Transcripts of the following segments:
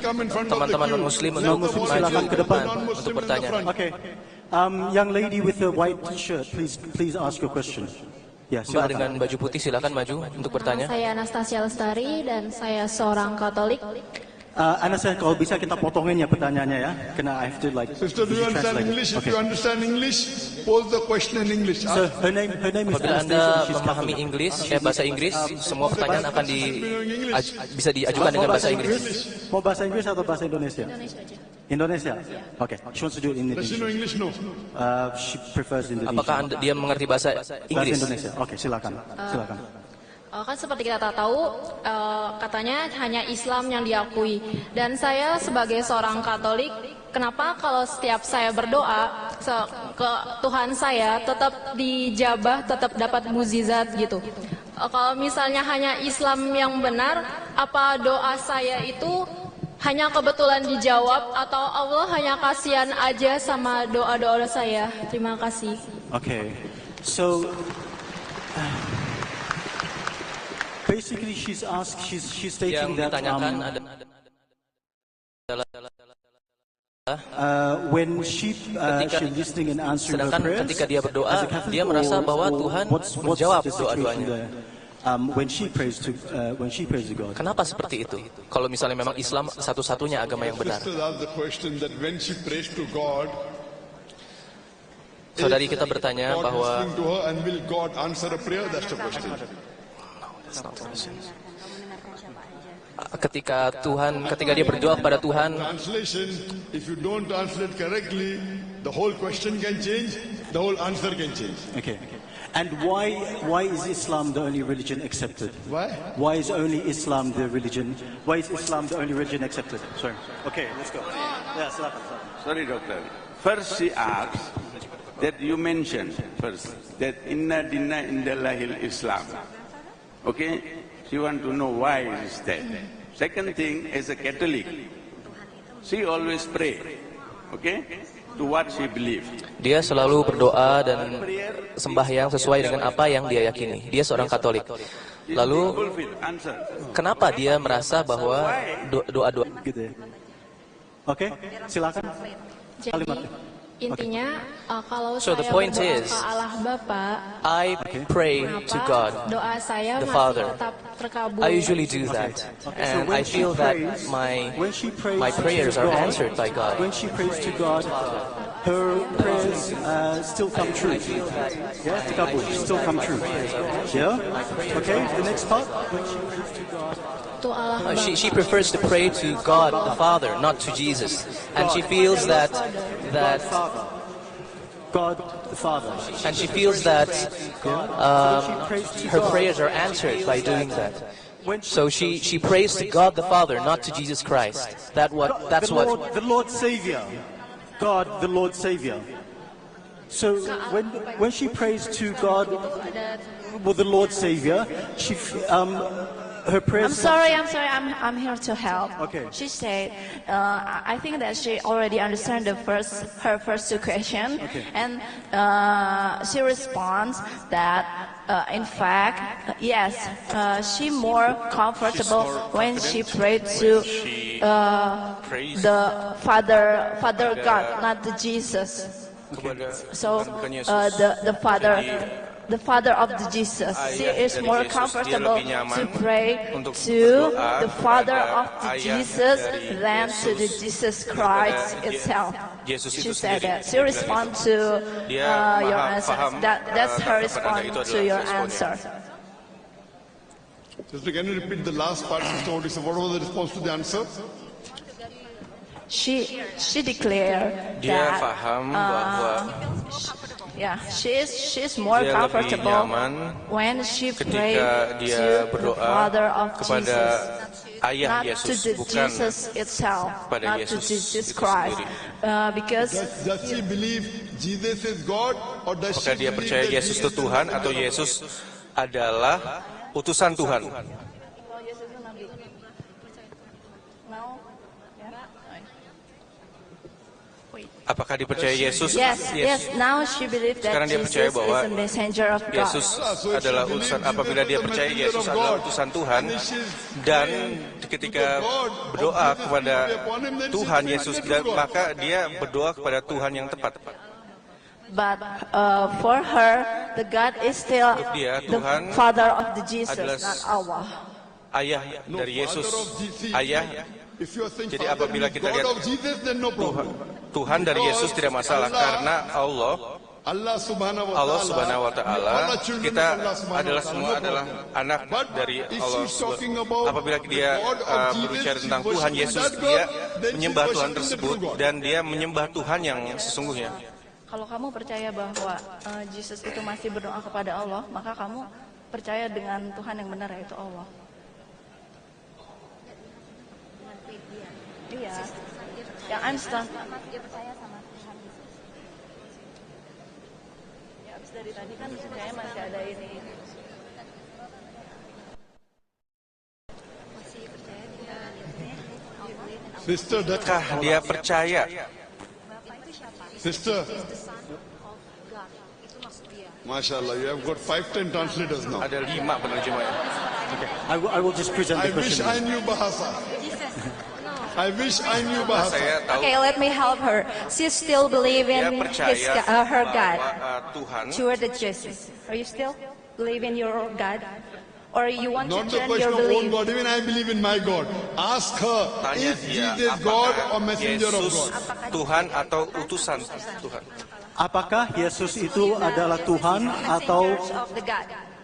teman-teman non-muslim untuk maju ke depan untuk bertanya. Okay. Young lady with the white shirt, please ask your question. Ya, Mbak dengan baju putih silakan maju untuk bertanya. Saya Anastasia Lestari dan saya seorang Katolik. Anastasia, kalau bisa kita potongin ya pertanyaannya ya, karena I have to like. Sister, do you understand English? If you understand English, pose the question in English. So her name is Apabila Anda Anastasia. She's memahami Catholic. Inggris, bahasa Inggris, semua pertanyaan akan bisa diajukan dengan bahasa Inggris. Mau bahasa Inggris atau bahasa Indonesia? Indonesia aja. Indonesia. Okay. She wants to do it in Does she English. know English? No. She prefers Indonesia. Apakah dia mengerti bahasa Bahasa Inggris? Indonesia. Oke, silakan. Silakan. Kan seperti kita tahu, katanya hanya Islam yang diakui. Dan saya sebagai seorang Katolik, kenapa kalau setiap saya berdoa ke Tuhan saya tetap dijabah, tetap dapat mukjizat gitu? Kalau misalnya hanya Islam yang benar, apa doa saya itu hanya kebetulan dijawab atau Allah hanya kasihan aja sama doa-doa saya? Terima kasih. Okay. So basically she's stating Yang that ditanyakan adalah when she listening and answering her sedangkan prayers, ketika dia berdoa, as a Catholic, dia merasa bahwa Tuhan what's menjawab the situation doa-doanya. there? When she prays to God. Kenapa seperti itu? Kalau misalnya memang Islam satu-satunya agama yang benar. Sister asked the question that when she prays to God, Saudari kita bertanya God bahwa listening to her and will God answer a prayer? That's the question. ketika dia berdoa kepada Tuhan, Translation, if you don't translate correctly, the whole question can change, the whole answer can change. Okay. And why is Islam the only religion accepted? Why? Why is only Islam the religion? Why is Islam the only religion accepted? Sorry. Okay, let's go. Yeah, silakan. Sorry, doctor. First she asks that you mentioned first that inna dinna indallahil Islam. Okay? She want to know why it is that. Second thing, as a Catholic, she always pray. Okay? To what she believe. dia selalu berdoa dan sembahyang sesuai dengan apa yang dia yakini. Dia seorang Katolik. Lalu, kenapa dia merasa bahwa doa-doa Gitu ya. Oke, silakan. Jadi intinya kalau So the saya point berdoa is, ke Allah Bapa, I pray to God, doa saya the masih Father. tetap terkabul. I usually do that, and I feel that my prayers are answered by God. When she prays to God, her prayers still come true. Yeah, terkabul, still come true. Yeah. Okay. The next part. When she prays to God. To Allah Bapa. She prefers to pray to God the Father, not to Jesus, and she feels that God the Father. and she feels that her prayers are answered by doing that. So she prays to God the Father, not to Jesus Christ. That's what. The Lord Savior. God, the Lord Savior. So when she prays to God, well, the Lord Savior, her prayers. I'm sorry. I'm here to help. Okay. She said, I think that she already understand her first two question, Okay. and she responds that, in fact, yes, she more comfortable when she prayed to the Father God, not the Jesus. So the Father of the Jesus. She is more comfortable to pray to the Father of the Jesus than to the Jesus Christ itself. She said that. She responds to your answer. That's her response to your answer. Sister, can you repeat the last part, Sister? What was the response to the answer? She declared Dia that paham bahwa she's more dia lebih comfortable nyaman when she prayed ketika dia to the berdoa Father of kepada Jesus, ayah not to Yesus, the bukan Jesus itself, pada not to Yesus Jesus itu Christ, sendiri. because Does she believe Jesus is God, or does Apakah she dia believe percaya that Yesus itu Jesus Tuhan is atau God? Yesus adalah utusan Tuhan? Apakah dipercaya Yesus? Yes. Now she believes that Sekarang dia percaya Jesus bahwa is a messenger of God. Yesus adalah utusan. Apabila dia percaya Yesus adalah utusan Tuhan, dan ketika berdoa kepada Tuhan Yesus, maka dia berdoa kepada Tuhan yang tepat. But for her, the God is still the Father of the Jesus, not Allah. Ayah dari Yesus, ayah. Jadi apabila kita lihat Tuhan dari Yesus tidak masalah, karena Allah Subhanahu wa Ta'ala, kita adalah semua adalah anak dari Allah. Apabila dia berbicara tentang Tuhan Yesus, dia menyembah Tuhan tersebut dan dia menyembah Tuhan yang sesungguhnya. Kalau kamu percaya bahwa Yesus itu masih berdoa kepada Allah, maka kamu percaya dengan Tuhan yang benar, yaitu Allah. Iya. Yang Einstein. Dia percaya sama Tuhan Yesus. Ya, habis dari tadi kan kayaknya masih ada ini. Masih percaya dia Sister, dia percaya. Sister. MashaAllah, you have got 5-10 translators now. Ada 5 penerjemah. Okay. I will just present the question. I wish I knew Bahasa. I wish I knew Bahasa. Okay, let me help her. She still believe in her God, toward the Jesus. Are you still believe in your God? Or you want Not to the turn your question of own belief? God, even I believe in my God. Ask her, is Jesus God or messenger of God? Tuhan atau utusan Tuhan? Apakah Yesus itu adalah Tuhan atau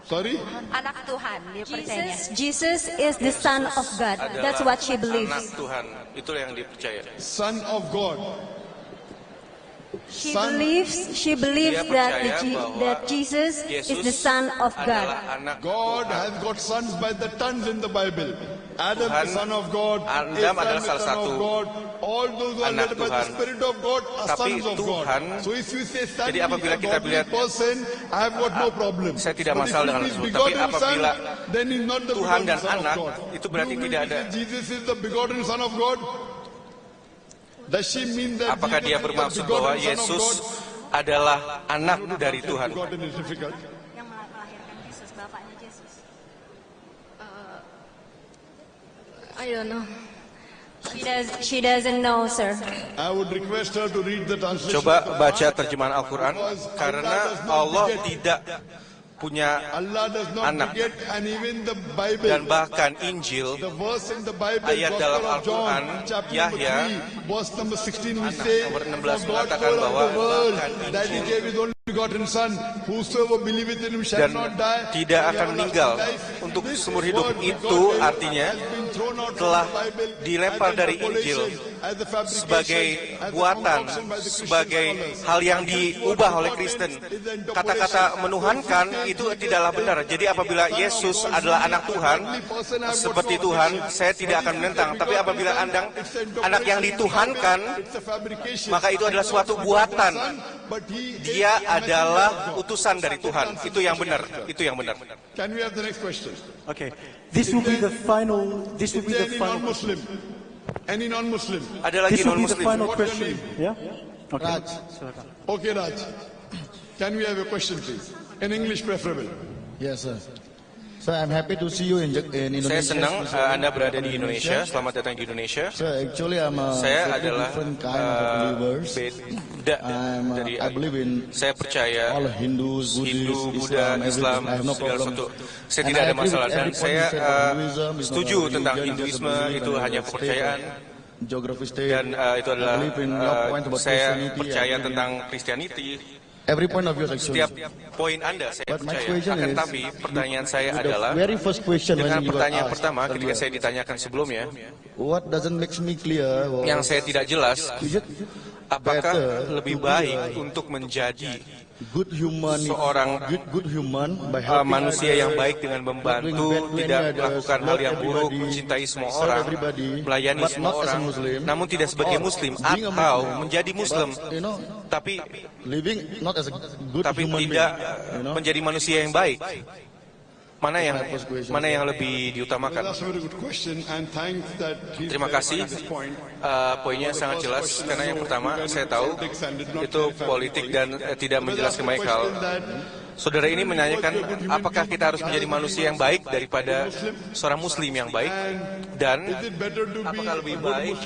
Sorry? Anak Tuhan, dia percaya. Jesus is the Son of God. That's what she believes. Anak Tuhan, itulah yang dia percaya. Son of God. She believes that Jesus is the Son of God. God has got sons by the tons in the Bible. Adam the son of God, Adam adalah salah satu all those who are led by the Spirit of God are sons of God. So if you say son, jadi apabila kita lihat person, I have got no problem. Saya tidak masalah dengan itu. Tapi apabila Tuhan dan anak, itu berarti tidak ada. Jesus is the begotten Son of God. Does she mean that apakah dia bermaksud bahwa Yesus adalah anak dari Tuhan? Yang melahirkan Yesus, bapaknya Yesus. I don't know. She doesn't know, sir. I would request her to read the translation. Coba baca terjemahan Al-Quran, karena Allah tidak punya anak, dan bahkan Injil, ayat dalam Al-Quran, Yahya nomor 16 mengatakan bahwa dan tidak akan meninggal untuk seumur hidup. Itu artinya telah dilempar dari Injil sebagai buatan, sebagai hal yang diubah oleh Kristen. Kata-kata menuhankan itu tidaklah benar. Jadi apabila Yesus adalah anak Tuhan, seperti Tuhan, saya tidak akan menentang. Tapi apabila anak yang dituhankan, maka itu adalah suatu buatan. Dia adalah utusan dari Tuhan. Itu yang benar. Itu yang benar. Can we have the next question? Okay. This will be the final. This will be the final. Non-Muslim. Any non-Muslim? Ada lagi This will be the non-Muslim. final question. Yeah. Okay. Raj. Okay, Raj. Can we have a question, please? In English, preferable. Yes, sir. So I'm happy to see you in Indonesia. Saya senang Anda berada di Indonesia. Selamat datang di Indonesia. So actually Saya adalah different kind of believers. Beda dari I believe in saya percaya all Hindus, Hindu, Buddhists, Buddha, Islam, I have no segala problem. sesuatu. Saya tidak ada masalah, dan saya setuju tentang Hinduisme itu hanya kepercayaan. Dan itu adalah saya percaya tentang Christianity. Every point of yours actually. Setiap poin Anda saya percaya. Akan tapi pertanyaan saya adalah very first question dengan when you pertanyaan got pertama asked ketika earlier. saya ditanyakan sebelumnya, What doesn't make me clear? yang saya tidak jelas, Is it apakah better lebih to be baik a untuk menjadi good human, seorang good human by helping manusia yang others, baik dengan not membantu, doing bad to tidak any others, melakukan hal love yang buruk, everybody, mencintai semua serve orang, everybody, melayani but semua not as a orang, Muslim, namun tidak sebagai or Muslim, being a atau Muslim, menjadi Muslim, but, you know, tapi living not as a good human tidak being, you know. menjadi manusia yang baik. Mana yang lebih diutamakan? That's a very good question, and thanks that he Terima kasih. Poinnya sangat jelas, karena yang pertama saya tahu itu politik dan tidak menjelaskan banyak hal. Saudara ini menanyakan apakah kita harus menjadi manusia yang baik daripada seorang muslim yang baik, dan apakah lebih baik